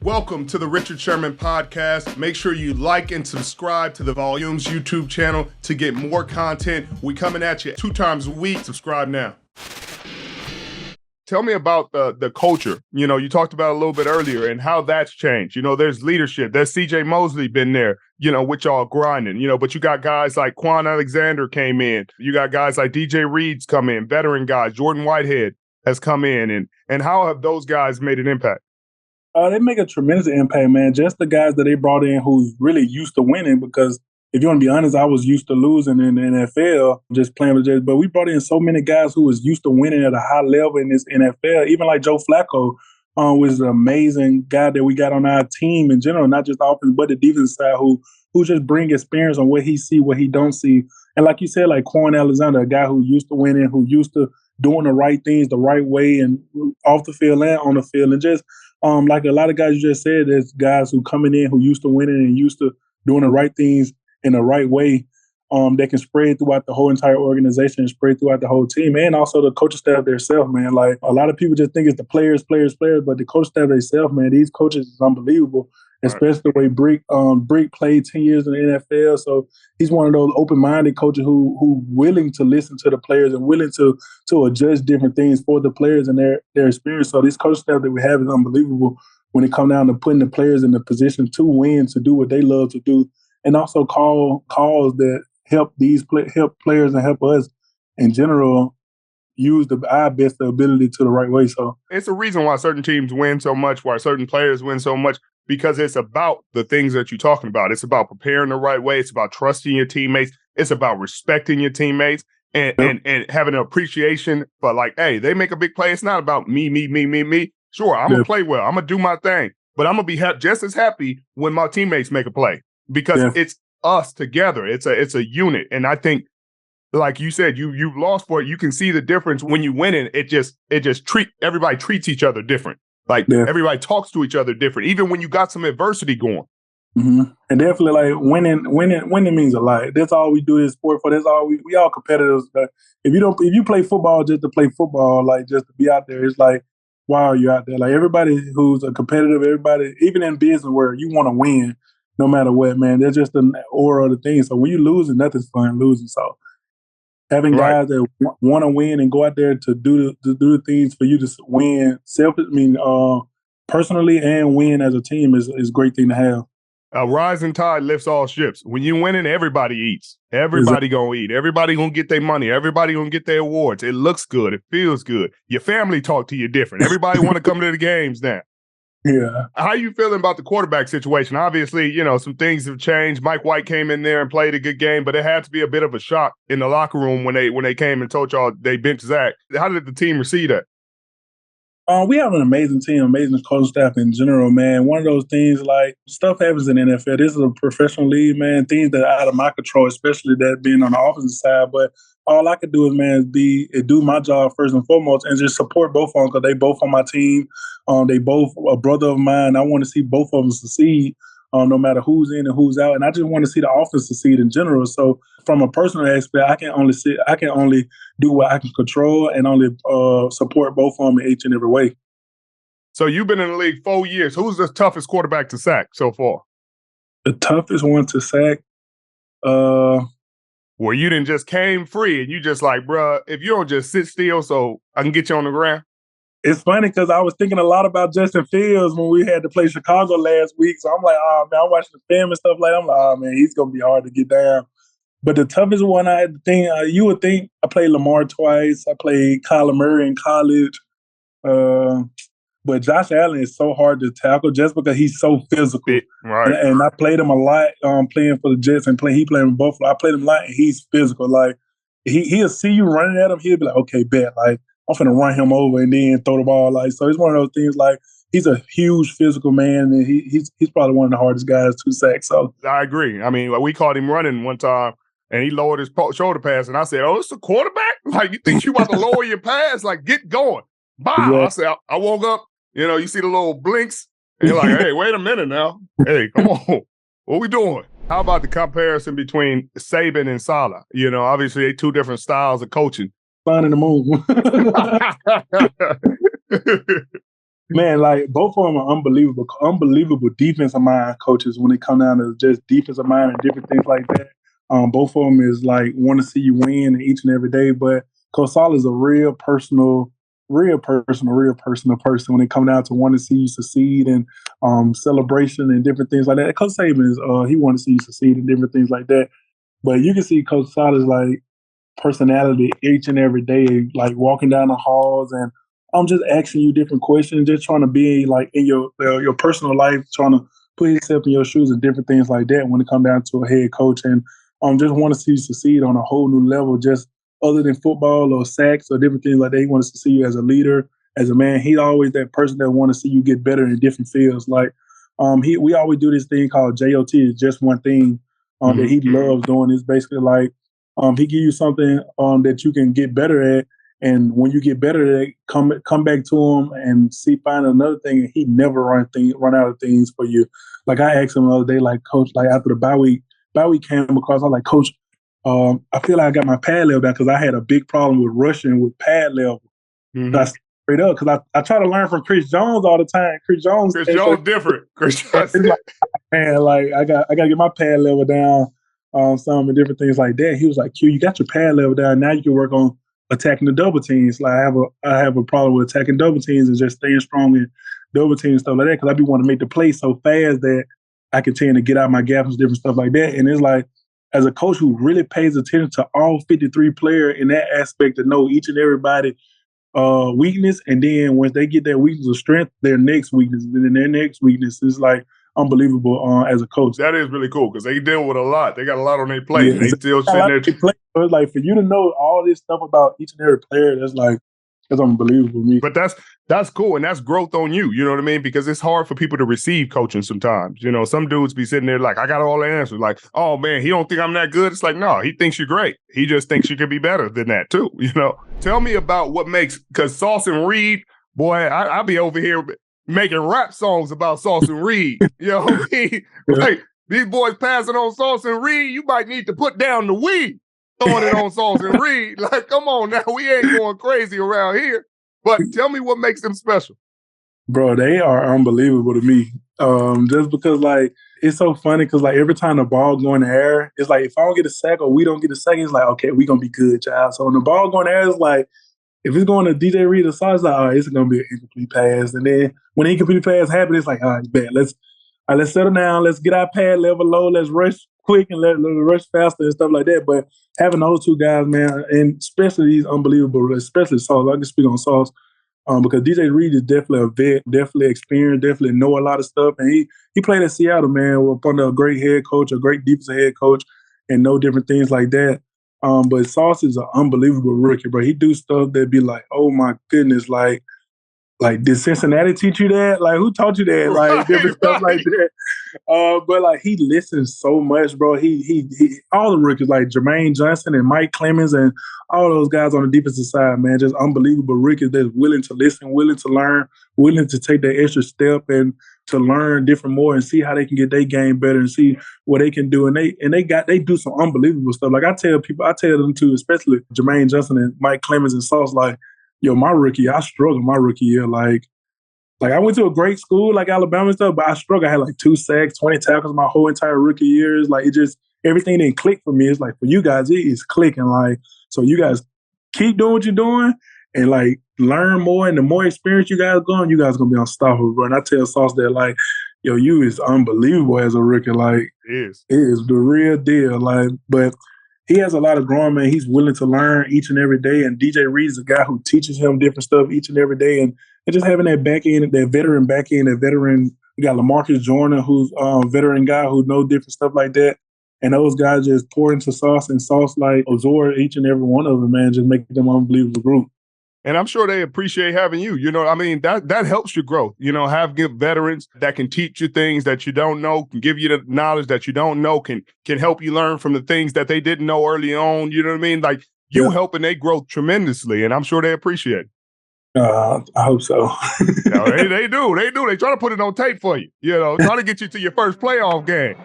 Welcome to the Richard Sherman podcast. Make sure you like and subscribe to the Volumes YouTube channel to get more content. We coming at you 2 times a week. Subscribe now. Tell me about the culture. You know, you talked about it a little bit earlier and how that's changed. You know, there's leadership. There's C.J. Mosley been there, you know, with y'all grinding, you know, but you got guys like Quan Alexander came in. You got guys like DJ Reed's come in, veteran guys. Jordan Whitehead has come in. And how have those guys made an impact? They make a tremendous impact, man. Just the guys that they brought in who's really used to winning, because if you want to be honest, I was used to losing in the NFL, just playing with Jets. But we brought in so many guys who was used to winning at a high level in this NFL, even like Joe Flacco, was an amazing guy that we got on our team in general, not just the offense, but the defense side, who just bring experience on what he see, what he don't see. And like you said, like Quan Alexander, a guy who used to winning, who used to doing the right things the right way and off the field and on the field. And just like a lot of guys you just said, there's guys who coming in who used to winning and used to doing the right things in the right way, that can spread throughout the whole entire organization and spread throughout the whole team, and also the coaching staff themselves, man. Like a lot of people just think it's the players, but the coaching staff themselves, man, these coaches is unbelievable. Right. Especially the way Brick played 10 years in the NFL. So he's one of those open-minded coaches who willing to listen to the players and willing to adjust different things for the players and their experience. So this coaching staff that we have is unbelievable when it comes down to putting the players in the position to win, to do what they love to do, and also call calls that help help players and help us in general use our best ability to the right way. So it's a reason why certain teams win so much, why certain players win so much, because it's about the things that you're talking about. It's about preparing the right way. It's about trusting your teammates. It's about respecting your teammates and having an appreciation for, like, hey, they make a big play. It's not about me. Sure, I'm going to play well. I'm going to do my thing. But I'm going to be just as happy when my teammates make a play, because it's us together. It's a unit. And I think, like you said, you've lost for it. You can see the difference when you win it. Everybody treats each other different. Like everybody talks to each other different, even when you got some adversity going. Mm-hmm. And definitely, like winning means a lot. That's all we do is sport for. That's all we all competitors. But if you play football just to play football, like just to be out there, it's like, why are you out there? Like everybody who's a competitive, everybody, even in business where you want to win, no matter what, man. There's just an aura of the thing. So when you lose, nothing's fun losing. So having guys that want to win and go out there to do the things for you to win, personally and win as a team is a great thing to have. A rising tide lifts all ships. When you're winning, everybody eats. Everybody gonna eat. Everybody gonna get their money. Everybody gonna get their awards. It looks good. It feels good. Your family talk to you different. Everybody want to come to the games now. Yeah. How you feeling about the quarterback situation? Obviously, you know, some things have changed. Mike White came in there and played a good game, but it had to be a bit of a shock in the locker room when they came and told y'all they benched Zach. How did the team receive that? We have an amazing team, amazing coaching staff in general, man. One of those things, like, stuff happens in the NFL. This is a professional league, man. Things that are out of my control, especially that being on the offensive side. But all I could do is do my job first and foremost and just support both of them, because they both on my team. They both a brother of mine. I want to see both of them succeed, no matter who's in and who's out. And I just want to see the offense succeed in general. So from a personal aspect, I can only do what I can control and only support both of them in each and every way. So you've been in the league 4 years. Who's the toughest quarterback to sack so far? The toughest one to sack? Where you didn't just came free and you just like, bruh, if you don't just sit still so I can get you on the ground. It's funny because I was thinking a lot about Justin Fields when we had to play Chicago last week. So I'm like, oh, man, I'm watching the film and stuff like that. I'm like, oh, man, he's going to be hard to get down. But the toughest one I had to think, you would think, I played Lamar twice. I played Kyler Murray in college. But Josh Allen is so hard to tackle just because he's so physical. Right. And I played him a lot playing for the Jets, and he played in Buffalo. I played him a lot, and he's physical. Like, he'll see you running at him. He'll be like, okay, bet. Like, I'm finna run him over and then throw the ball. Like, so it's one of those things, like, he's a huge physical man, and he's probably one of the hardest guys to sack. So I agree. I mean, we caught him running one time, and he lowered his shoulder pass, and I said, oh, it's a quarterback? Like, you think you about to lower your pass? Like, get going. Bye. Yeah. I said, I woke up, you know, you see the little blinks, and you're like, hey, wait a minute now. Hey, come on. What we doing? How about the comparison between Saban and Saleh? You know, obviously, they 2 different styles of coaching. Sun and the moon. Man, like both of them are unbelievable defensive mind coaches when it come down to just defensive mind and different things like that. Both of them is like want to see you win each and every day. But Coach Saleh is a real personal person when it come down to wanting to see you succeed and celebration and different things like that. Coach Saban is he want to see you succeed and different things like that. But you can see Coach Saleh's like personality each and every day, like walking down the halls and I'm just asking you different questions, just trying to be like in your personal life, trying to put yourself in your shoes and different things like that when it comes down to a head coach. And just want to see you succeed on a whole new level, just other than football or sacks or different things like that. He wants to see you as a leader, as a man. He's always that person that want to see you get better in different fields. Like we always do this thing called JOT, is just one thing that he loves doing. Is basically like he give you something that you can get better at. And when you get better at it, come back to him and find another thing. And he never run out of things for you. Like I asked him the other day, like Coach, like after the bye week came across, I was like, Coach, I feel like I got my pad level down because I had a big problem with rushing with pad level. I straight up because I try to learn from Chris Jones all the time. Chris Jones different. Chris Jones, like, man, like I got to get my pad level down. Some and different things like that. He was like, Q, you got your pad level down. Now you can work on attacking the double teams. Like I have a problem with attacking double teams and just staying strong in double teams and stuff like that because I be wanting to make the play so fast that I can tend to get out my gaps and different stuff like that. And it's like, as a coach who really pays attention to all 53 players in that aspect to know each and everybody weakness, and then once they get their weakness or strength, their next weakness, and then their next weakness is like unbelievable as a coach. That is really cool because they deal with a lot. They got a lot on their plate. Yeah, they still sitting there. So it's like for you to know all this stuff about each and every player, that's unbelievable to me. But that's cool, and that's growth on you. You know what I mean? Because it's hard for people to receive coaching sometimes. You know, some dudes be sitting there like, I got all the answers. Like, oh man, he don't think I'm that good. It's like, no, he thinks you're great. He just thinks you could be better than that too. You know, tell me about what makes, because Sauce and Reed, boy, I'll be over here making rap songs about Sauce and Reed. You know what I mean? Like these boys passing on Sauce and Reed, you might need to put down the weed. Throwing it on Sauce and Reed. Like, come on now, we ain't going crazy around here. But tell me what makes them special. Bro, they are unbelievable to me. Just because, like, it's so funny because, like, every time the ball go in the air, it's like, if I don't get a sack or we don't get a sack, it's like, okay, we going to be good, child. So when the ball go in the air, it's like, if it's going to DJ Reed or Sauce, it's like, all right, it's going to be an incomplete pass. And then when the incomplete pass happens, it's like, all right, bet, let's settle down. Let's get our pad level low. Let's rush quick and let rush faster and stuff like that. But having those two guys, man, and especially these unbelievable, especially Sauce. I can speak on Sauce because DJ Reed is definitely a vet, definitely experienced, definitely know a lot of stuff. And he played at Seattle, man, under a great head coach, a great defensive head coach, and know different things like that. But Sauce is an unbelievable rookie, bro. He do stuff that be like, oh my goodness, like did Cincinnati teach you that? Like, who taught you that? Like, different stuff like that. But like, he listens so much, bro. He all the rookies like Jermaine Johnson and Mike Clemens and all those guys on the defensive side, man, just unbelievable rookies that's willing to listen, willing to learn, willing to take that extra step and to learn different more and see how they can get their game better and see what they can do. And they do some unbelievable stuff. Like I tell them too, especially Jermaine Johnson and Mike Clemens and Sauce, like, yo, my rookie, I struggled my rookie year. Like I went to a great school like Alabama and stuff, but I struggled. I had like 2 sacks, 20 tackles my whole entire rookie years. Like everything didn't click for me. It's like for you guys, it is clicking. Like, so you guys keep doing what you're doing and like learn more. And the more experience you guys going, you guys are gonna be unstoppable, bro. And I tell Sauce that like, yo, you is unbelievable as a rookie. Like it is the real deal. Like, but he has a lot of growing, man. He's willing to learn each and every day. And DJ Reed is a guy who teaches him different stuff each and every day. And just having that back end, that veteran back end, that veteran, we got LaMarcus Joyner, who's a veteran guy who knows different stuff like that. And those guys just pour into Sauce, and Sauce like absorb each and every one of them, man, just making them an unbelievable group. And I'm sure they appreciate having you. You know, I mean, that helps your growth. You know, have good veterans that can teach you things that you don't know, can give you the knowledge that you don't know, can help you learn from the things that they didn't know early on. You know what I mean? Like you helping their growth tremendously, and I'm sure they appreciate it. I hope so. You know, they do. They try to put it on tape for you. You know, try to get you to your first playoff game.